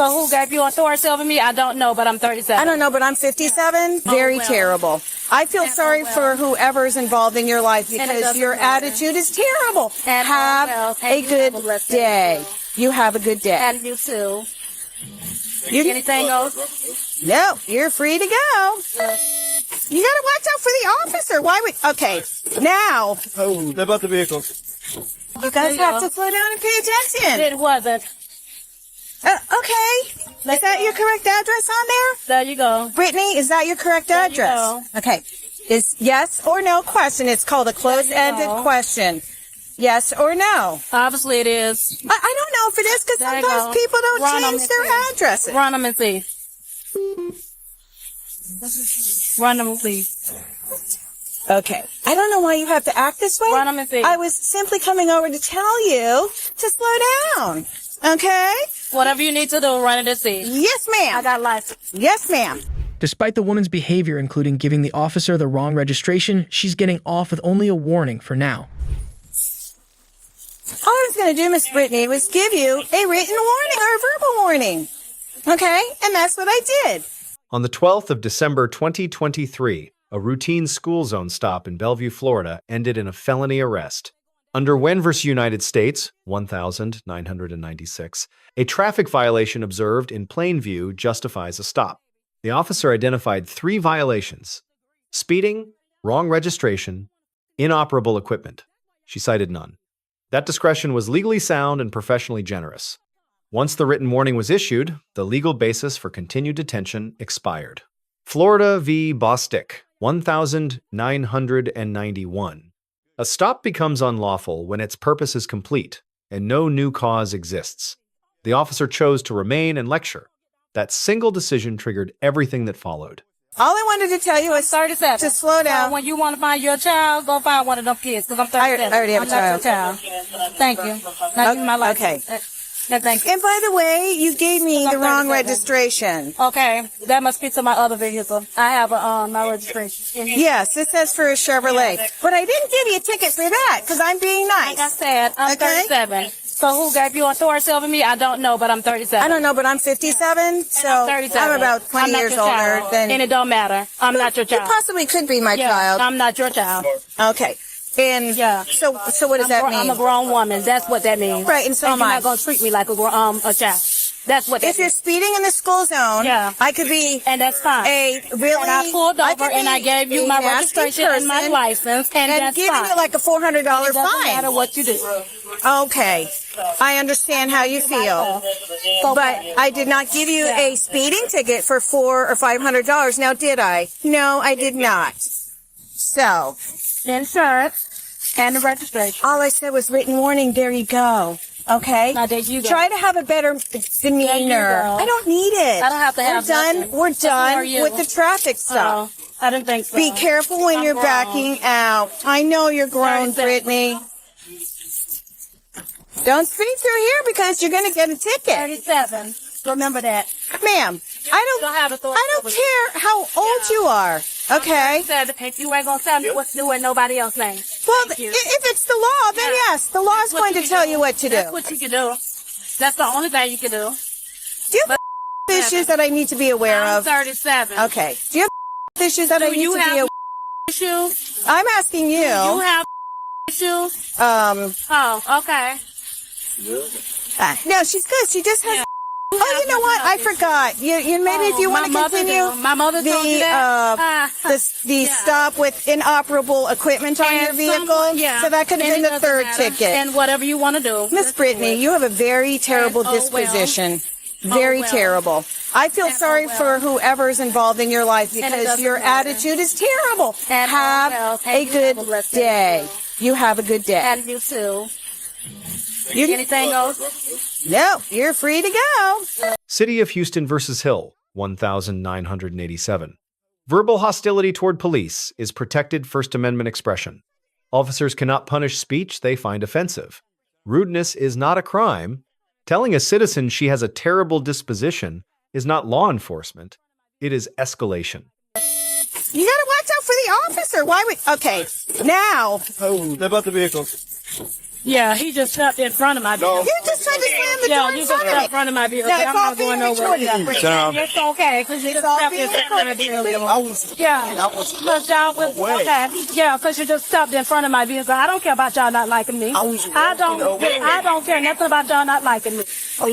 So who gave you authority over me? I don't know, but I'm 37. I don't know, but I'm 57. Very terrible. I feel sorry for whoever's involved in your life because your attitude is terrible. Have a good day. You have a good day. And you too. Anything else? No, you're free to go. You gotta watch out for the officer. Why would... Okay, now... Oh, they're about the vehicle. You guys have to slow down and pay attention. It wasn't. Okay. Is that your correct address on there? There you go. Brittany, is that your correct address? Okay. Is yes or no question. It's called a closed-ended question. Yes or no? Obviously it is. I don't know if it is because sometimes people don't change their addresses. Run them and see. Run them, please. Okay. I don't know why you have to act this way. Run them and see. I was simply coming over to tell you to slow down. Okay? Whatever you need to do, run it and see. Yes, ma'am. I got license. Yes, ma'am. Despite the woman's behavior, including giving the officer the wrong registration, she's getting off with only a warning for now. All I was going to do, Miss Brittany, was give you a written warning or a verbal warning. Okay? And that's what I did. On the 12th of December 2023, a routine school zone stop in Bellevue, Florida, ended in a felony arrest. Under Whren v. United States, 1996, a traffic violation observed in plain view justifies a stop. The officer identified 3 violations: speeding, wrong registration, inoperable equipment. She cited none. That discretion was legally sound and professionally generous. Once the written warning was issued, the legal basis for continued detention expired. Florida v. Bostick, 1991. A stop becomes unlawful when its purpose is complete and no new cause exists. The officer chose to remain and lecture. That single decision triggered everything that followed. All I wanted to tell you was 37. to slow down. So when you want to find your child, go find one of them kids, because I'm 37. I already have a child. Not your child. Thank you. Not my life. Okay. No, thank you. And by the way, you gave me the wrong registration. Okay, that must be to my other vehicle. I have my registration. Yes, it says for a Chevrolet. But I didn't give you a ticket for that because I'm being nice. Like I said, I'm 37. So who gave you authority over me? I don't know, but I'm 37. I don't know, but I'm 57, so I'm about 20 years older than... And it don't matter. I'm not your child. You possibly could be my child. I'm not your child. Okay. And so what does that mean? I'm a grown woman. That's what that means. Right, and so am I. You're not going to treat me like a child. That's what that If you're speeding in the school zone, I could be... And that's fine. And I pulled over and I gave you my registration and my license, and that's giving fine. you like a $400 fine. It doesn't matter what you do. Okay. I understand how you feel. But I did not give you a speeding ticket for $400 or $500. Now, did I? No, I did not. So... The insurance and the registration. All I said was written warning. There you go. Okay? Now, there you go. Try to have a better demeanor. I don't need it. I don't have to have nothing. We're done with the traffic stuff. I didn't think so. Be careful when you're backing out. I know you're grown, Brittany. Don't speed through here because you're going to get a ticket. 37. Remember that. Ma'am, I don't care how old you are. Okay? You ain't going to tell me what to do with nobody else's name. Well, if it's the law, then yes, the law is going to tell you what to do. That's what you can do. That's the only thing you can do. Do you have issues that I need to be aware of? I'm 37. Okay. Do you have issues that I need to be aware of? Issues? I'm asking you. Do you have issues? Oh, okay. No, she's good. She just has... Oh, you know what? I forgot. You maybe if you want to continue my mother told you that. The stop with inoperable equipment on your vehicle. So that could have been the third ticket. And whatever you want to do. Miss Brittany, you have a very terrible disposition. Very terrible. I feel sorry for whoever's involved in your life because your attitude is terrible. Have a good day. You have a good day. And you too. Anything else? No, you're free to go. City of Houston versus Hill, 1987. Verbal hostility toward police is protected First Amendment expression. Officers cannot punish speech they find offensive. Rudeness is not a crime. Telling a citizen she has a terrible disposition is not law enforcement. It is escalation. You gotta watch out for the officer. Why would... Okay, now... Oh, they're about the vehicle. Yeah, he just stepped in front of my vehicle. You just tried to slam the door Yeah, in you just front stepped of in front of my vehicle. No, I'm it's all not going being nowhere. recorded. Yeah. It's okay, because you just stepped in front of my vehicle. Yeah, because y'all was, okay. Yeah, because you just stepped in front of my vehicle. I don't care about y'all not liking me. I don't care nothing about y'all not liking me.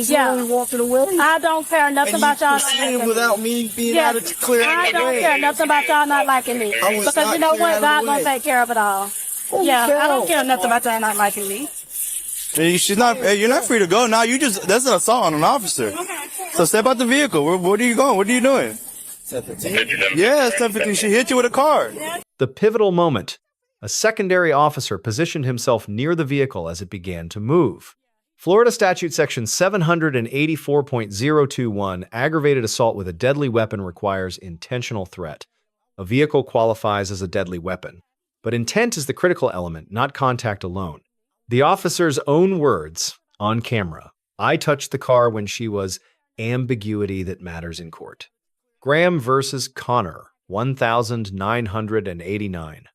Yeah. I don't care nothing about y'all not liking me. Without me being able to clear I don't care nothing about y'all not liking me. Because you know what? God gonna take care of it all. Yeah, I don't care nothing about y'all not liking me. She's not. You're not free to go now. That's an assault on an officer. So step out the vehicle. Where are you going? What are you doing? Yeah, it's 10:15. She hit you with a car. The pivotal moment. A secondary officer positioned himself near the vehicle as it began to move. Florida Statute Section 784.021, aggravated assault with a deadly weapon requires intentional threat. A vehicle qualifies as a deadly weapon. But intent is the critical element, not contact alone. The officer's own words on camera. I touched the car when she was ambiguity that matters in court. Graham versus Connor, 1989.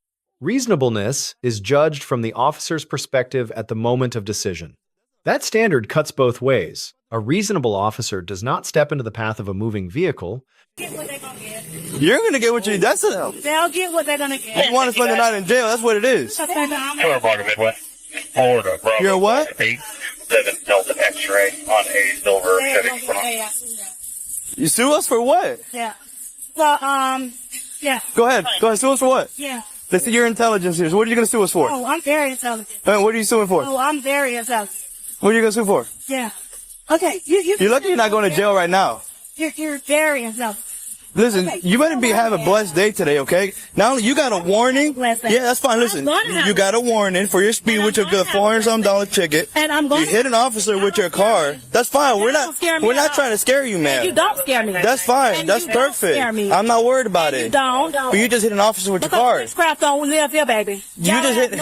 Reasonableness is judged from the officer's perspective at the moment of decision. That standard cuts both ways. A reasonable officer does not step into the path of a moving vehicle. You're gonna get what you. That's a. They'll get what they're gonna get. You want to spend the night in jail? That's what it is. Florida, Bravo. You're what? 8-7 Delta X-ray on a silver Chevy. You sue us for what? Yeah. Well, yeah. Go ahead. Sue us for what? Yeah. They see your intelligence here. So what are you gonna sue us for? Oh, I'm very intelligent. What are you suing for? Oh, I'm very intelligent. What are you gonna sue for? Yeah. Okay. You're lucky you're not going to jail right now. You're very intelligent. Listen, you better have a blessed day today, okay? Not only you got a warning. Yeah, that's fine. Listen, you got a warning for your speed with your good $400-something ticket. And I'm going. You hit an officer with your car. That's fine. We're not trying to scare you, man. You don't scare me. That's fine. That's perfect. I'm not worried about it. Don't. But you just hit an officer with your car. This crap don't live here, baby. You just hit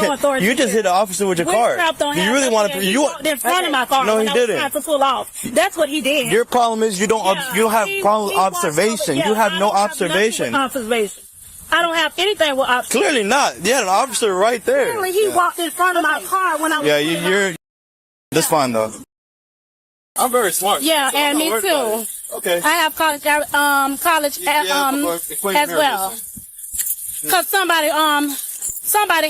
an officer with your car. Do you really want to? You in front of my car. No, he didn't. Trying to pull off. That's what he did. Your problem is you don't have problem with observation. You have no observation. I don't have anything with observation. Clearly not. You had an officer right there. Clearly, he walked in front of my car when I was. Yeah, you're. That's fine though. I'm very smart. Yeah, so and me too. Okay. I have college as well. Cause somebody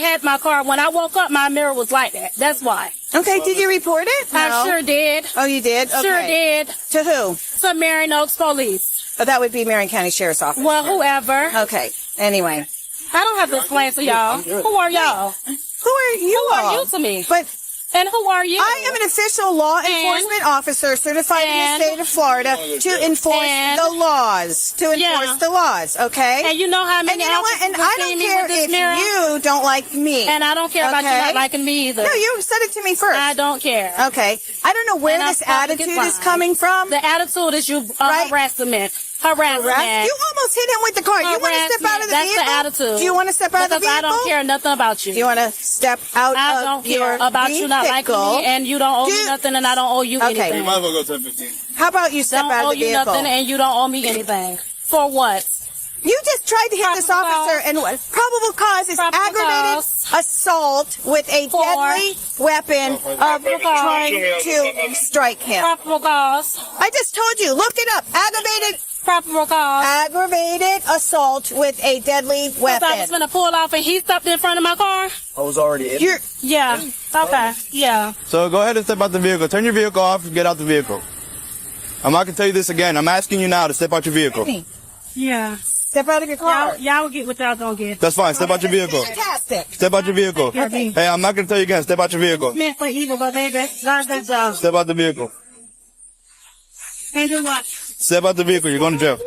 had my car. When I woke up, my mirror was like that. That's why. Okay, did you report it? I sure did. Oh, you did? Okay. Sure did. To who? To Marion Oaks Police. Oh, that would be Marion County Sheriff's Office. Well, whoever. Okay, anyway. I don't have to explain to y'all. Who are y'all? Who are you? Who are you to me? But and who are you? I am an official law enforcement officer certified in the state of Florida to enforce the laws. Okay? And you know how many and you know what? And I don't care if you don't like me. And I don't care about you not liking me either. No, you said it to me first. I don't care. Okay. I don't know where this attitude is coming from. The attitude is you harassment. You almost hit him with the car. You want to step out of the vehicle? That's the attitude. Do you want to step out of the vehicle? Because I don't care nothing about you. Do you want to step out I don't care about you not liking me, and you don't owe me nothing, and I don't owe you anything. You might as well go 10-15. How about you step out of the vehicle? I don't owe you nothing, and you don't owe me anything. For what? You just tried to hit this officer, and probable cause is aggravated assault with a deadly weapon of trying to strike him. Probable cause. I just told you. Look it up. Probable cause. Aggravated assault with a deadly weapon. I was going to pull off, and he stopped in front of my car. I was already in. Yeah. Okay. Yeah. So go ahead and step out the vehicle. Turn your vehicle off and get out the vehicle. I'm not going to tell you this again. I'm asking you now to step out your vehicle. Yeah. Step out of your car. Y'all will get what y'all don't get. That's fine. Step out your vehicle. Fantastic. Step out your vehicle. Okay. Hey, I'm not going to tell you again. Step out your vehicle. Meant for evil, but baby, God does job. Step out the vehicle. And do what? Step out the vehicle. You're going to jail.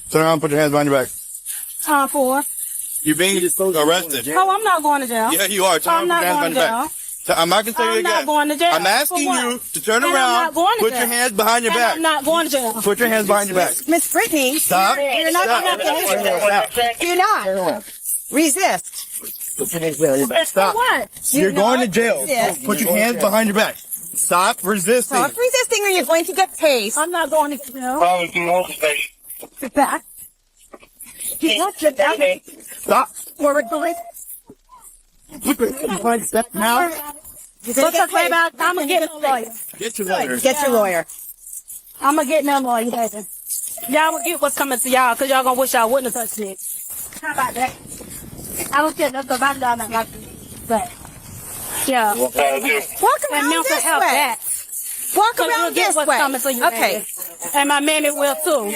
Turn around and put your hands behind your back. Time for. You're being arrested. Oh, I'm not going to jail. Yeah, you are. Turn around and put your hands behind your back. I'm not going to tell you again. I'm not going to jail. I'm asking you to turn around, put your hands behind your back. I'm not going to jail. Put your hands behind your back. Miss Brittany. Stop. You're not going to do not. Resist. Stop. What? You're going to jail. Put your hands behind your back. Stop resisting. Stop resisting or you're going to get tased. I'm not going to jail. Probably to hold the station. Sit back. Get back. Stop. Forward, boys. Now, baby, I'm gonna get a lawyer. Get your lawyer. Get your lawyer. I'm gonna get no lawyer, baby. Y'all will get what's coming to y'all, cause y'all gonna wish y'all wouldn't have touched it. How about that? I don't care nothing about y'all not like this. But, yeah. Walk And around mental this health way. that. Walk Cause around you'll get this what's way. coming to you, Okay. baby. And my mammy will too.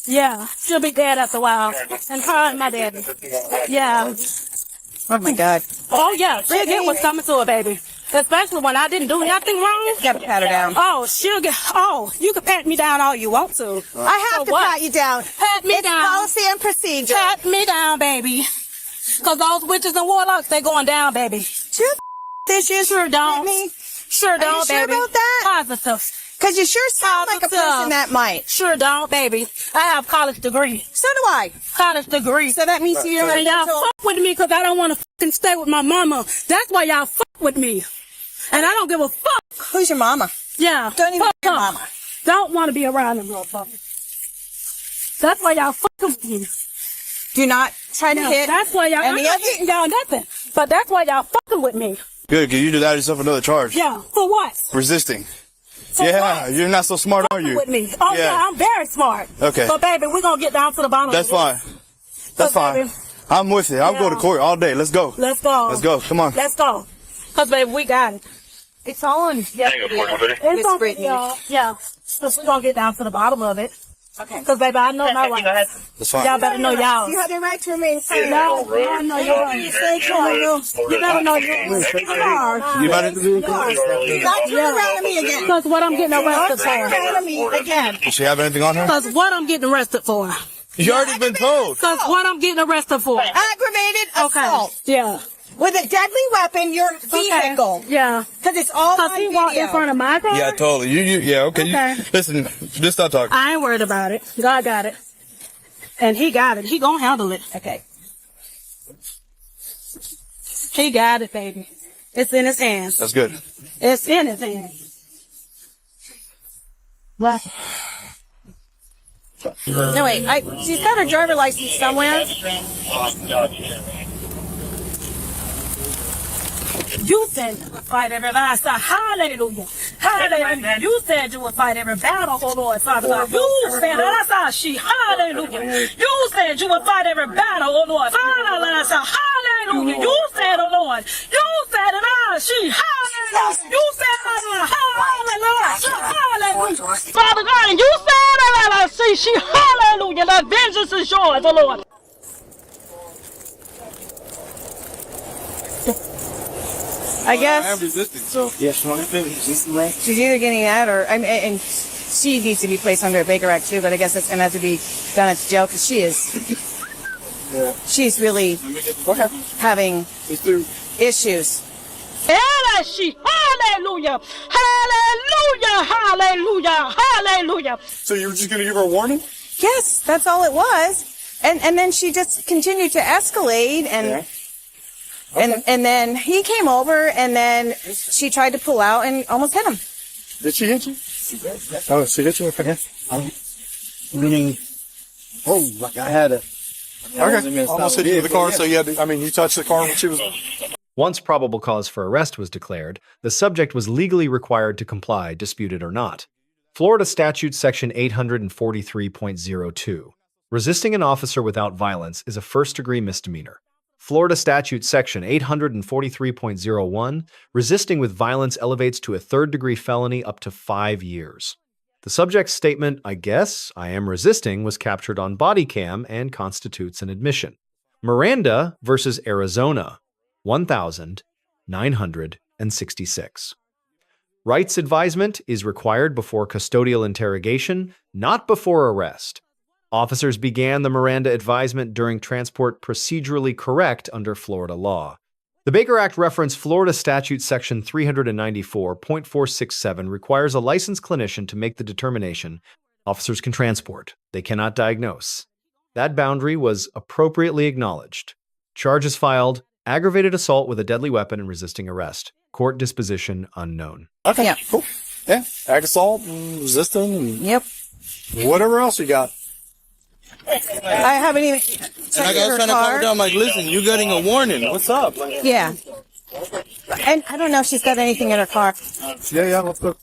Yeah, she'll be dead after a while. And her and my daddy. Yeah. Oh my God. Oh yeah, she'll get what's coming to her, baby. Especially when I didn't do nothing wrong. You gotta pat her down. Oh, she'll get. Oh, you can pat me down all you want to. I have So to what? pat you down. Pat me It's down. policy and procedure. Pat me down, baby. Cause those witches and warlocks, they going down, baby. Two issues. Sure don't. Me. Sure don't, you sure baby. about that? Positive. Cause you sure sound like a Positive. person that might. Sure don't, baby. I have college degree. So do I. College degree. So that means you're And y'all fuck with me cause I don't want to fucking stay with my mama. That's why y'all fuck with me. And I don't give a fuck. Who's your mama? Yeah. Don't even fuck know your her. mama. Don't want to be around them motherfuckers. That's why y'all fucking with me. Do not try to hit. That's why y'all. I'm any not other- hitting y'all nothing. But that's why y'all fucking with me. Good, because you just added yourself another charge. Yeah. For what? Resisting. For Yeah, what? you're not so smart, are you? With me. Oh yeah, I'm very smart. Okay. So baby, we're gonna get down to the bottom. That's of this. fine. That's So, fine. baby, I'm with you. I'll go to Yeah. court all day. Let's go. let's go. Let's go. Come on. Let's go. Cause baby, we got it. It's all on. Yeah. Hang on, 420. It's Miss on Brittany. video. Yeah. Cause we're gonna get down to the bottom of it. Okay. Cause baby, I know my rights. That's fine. Y'all better know y'all. You have the right to remain silent. Y'all know yours. You better know yours. You might have to do it. Stop turning around at me again. Cause what I'm getting arrested Turn for. around at me again. Does she have anything on her? Cause what I'm getting arrested for. You already been told. Cause what I'm getting arrested for. Aggravated assault Yeah. with a deadly weapon, your vehicle. Okay. Yeah. Because it's all Cause on he walked in video. front of my car. Yeah, totally. Yeah, okay. Okay. Listen, just stop talking. I ain't worried about it. God got it. And he got it. He gonna handle it. Okay. He got it, baby. It's in his hands. That's good. It's in his hands. What? No, wait. She's got her driver license somewhere. You said you would fight every battle. I said, hallelujah. Hallelujah. You said you would fight every battle, oh Lord, Father God. You said that. I said, she, hallelujah. You said you would fight every battle, oh Lord. Father God, I said, hallelujah. You said, oh Lord. You said it, she, hallelujah. You said that, hallelujah. Father God, and you said that, she, hallelujah. The vengeance is yours, oh Lord. I guess resisting, so. Yes, she's either getting that or, I mean, and she needs to be placed under a Baker Act too, but I guess it's going to have to be done at jail because she's really having issues. Hallelujah. Hallelujah. Hallelujah. Hallelujah. So you were just gonna give her a warning? Yes, that's all it was. And then she just continued to escalate and then he came over and then she tried to pull out and almost hit him. Did she hit you? Oh, she hit you? Okay. Meaning, like I had a. Okay. Almost hit you with the car, so you had to, you touched the car when she was. Once probable cause for arrest was declared, the subject was legally required to comply, disputed or not. Florida Statutes Section 843.02. Resisting an officer without violence is a first-degree misdemeanor. Florida Statute Section 843.01. Resisting with violence elevates to a third-degree felony up to 5 years. The subject's statement, "I guess I am resisting," was captured on Bodycam and constitutes an admission. Miranda versus Arizona, 1966. Rights advisement is required before custodial interrogation, not before arrest. Officers began the Miranda advisement during transport procedurally correct under Florida law. The Baker Act reference Florida Statute Section 394.467 requires a licensed clinician to make the determination officers can transport. They cannot diagnose. That boundary was appropriately acknowledged. Charges filed: aggravated assault with a deadly weapon and resisting arrest. Court disposition unknown. Okay, Yeah. cool. Yeah, ag assault, resisting, and Yep. whatever else you got. I haven't even, And I checked was her trying to calm her car. down. I'm like, listen, you're getting a warning. What's up? Yeah. And I don't know if she's got anything in her car. Yeah, let's go.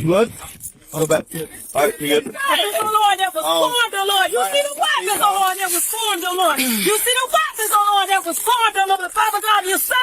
Blood? Go back. All right, you good? Weapons, oh Lord, that was formed, oh Lord. You see the weapons, oh Lord, that was formed, oh Lord. You see the weapons, oh Lord, that was formed, oh Lord. Father God, you said,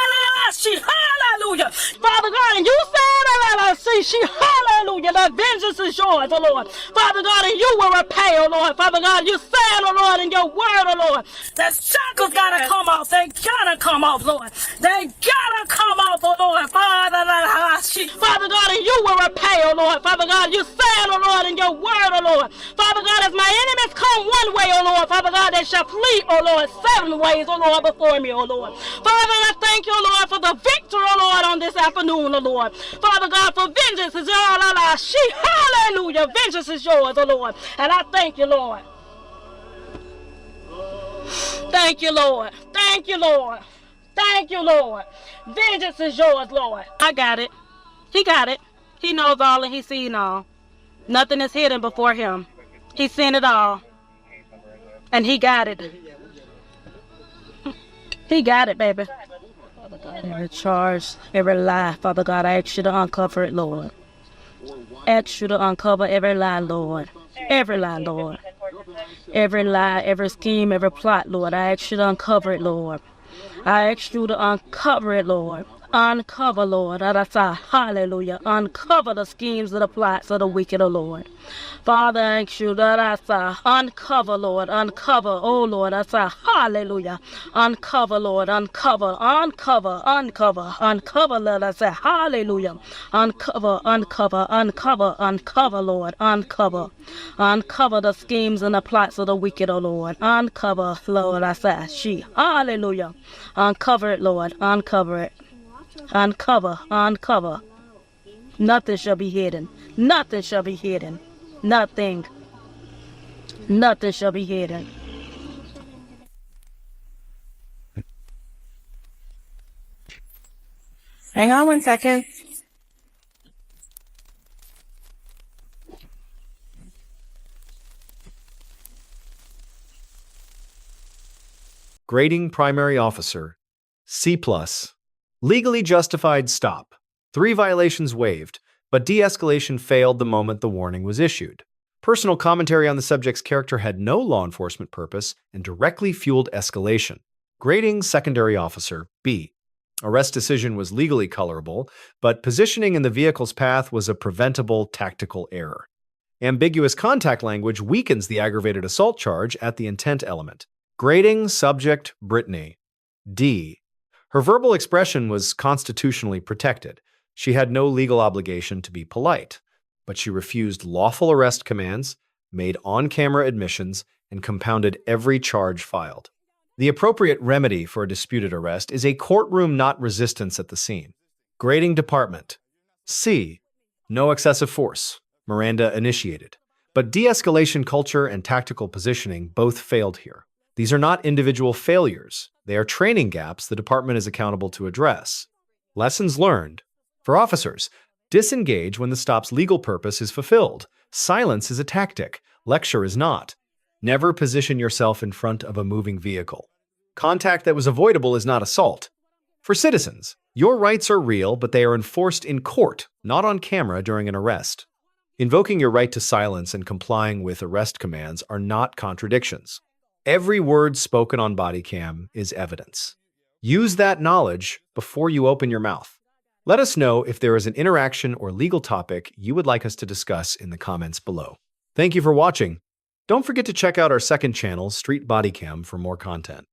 hallelujah. Father God, and you said, she, hallelujah. The vengeance is yours, oh Lord. Father God, and you will repay, oh Lord. Father God, you said, oh Lord, in your word, oh Lord, that shackles gotta come off. They gotta come off, Lord. They gotta come off, oh Lord. Father God, and you will repay, oh Lord. Father God, you said, oh Lord, in your word, oh Lord. Father God, as my enemies come one way, oh Lord, Father God, they shall flee, oh Lord, 7 ways, oh Lord, before me, oh Lord. Father, I thank you, oh Lord, for the victory, oh Lord, on this afternoon, oh Lord. Father God, for vengeance is yours, hallelujah. Vengeance is yours, oh Lord. And I thank you, Lord. Thank you, Lord. Thank you, Lord. Thank you, Lord. Vengeance is yours, Lord. I got it. He got it. He knows all and he's seen all. Nothing is hidden before him. He's seen it all. And he got it. He got it, baby. Father God, every charge, every lie, Father God, I ask you to uncover it, Lord. Ask you to uncover every lie, Lord. Every lie, Lord. Every lie, every scheme, every plot, Lord. I ask you to uncover it, Lord. I ask you to uncover it, Lord. Uncover, Lord. Hallelujah. Uncover the schemes of the plots of the wicked, O Lord. Father, I ask you that uncover, Lord. Uncover, oh Lord. Hallelujah. Uncover, Lord. Uncover, uncover, uncover, uncover, Lord. I say, hallelujah. Uncover, uncover, uncover, uncover, Lord. Uncover. Uncover the schemes and the plots of the wicked, O Lord. Uncover, Lord. I say, hallelujah. Uncover it, Lord. Uncover it. Uncover, uncover. Nothing shall be hidden. Nothing shall be hidden. Nothing. Nothing shall be hidden. Hang on 1 second. Grading primary officer, C+. Legally justified stop. 3 violations waived, but de-escalation failed the moment the warning was issued. Personal commentary on the subject's character had no law enforcement purpose and directly fueled escalation. Grading secondary officer, B. Arrest decision was legally colorable, but positioning in the vehicle's path was a preventable tactical error. Ambiguous contact language weakens the aggravated assault charge at the intent element. Grading subject Brittany, D. Her verbal expression was constitutionally protected. She had no legal obligation to be polite, but she refused lawful arrest commands, made on-camera admissions, and compounded every charge filed. The appropriate remedy for a disputed arrest is a courtroom not resistance at the scene. Grading department, C. No excessive force. Miranda initiated. But de-escalation culture and tactical positioning both failed here. These are not individual failures. They are training gaps the department is accountable to address. Lessons learned. For officers, disengage when the stop's legal purpose is fulfilled. Silence is a tactic. Lecture is not. Never position yourself in front of a moving vehicle. Contact that was avoidable is not assault. For citizens, your rights are real, but they are enforced in court, not on camera during an arrest. Invoking your right to silence and complying with arrest commands are not contradictions. Every word spoken on Bodycam is evidence. Use that knowledge before you open your mouth. Let us know if there is an interaction or legal topic you would like us to discuss in the comments below. Thank you for watching. Don't forget to check out our second channel, Street Bodycam, for more content.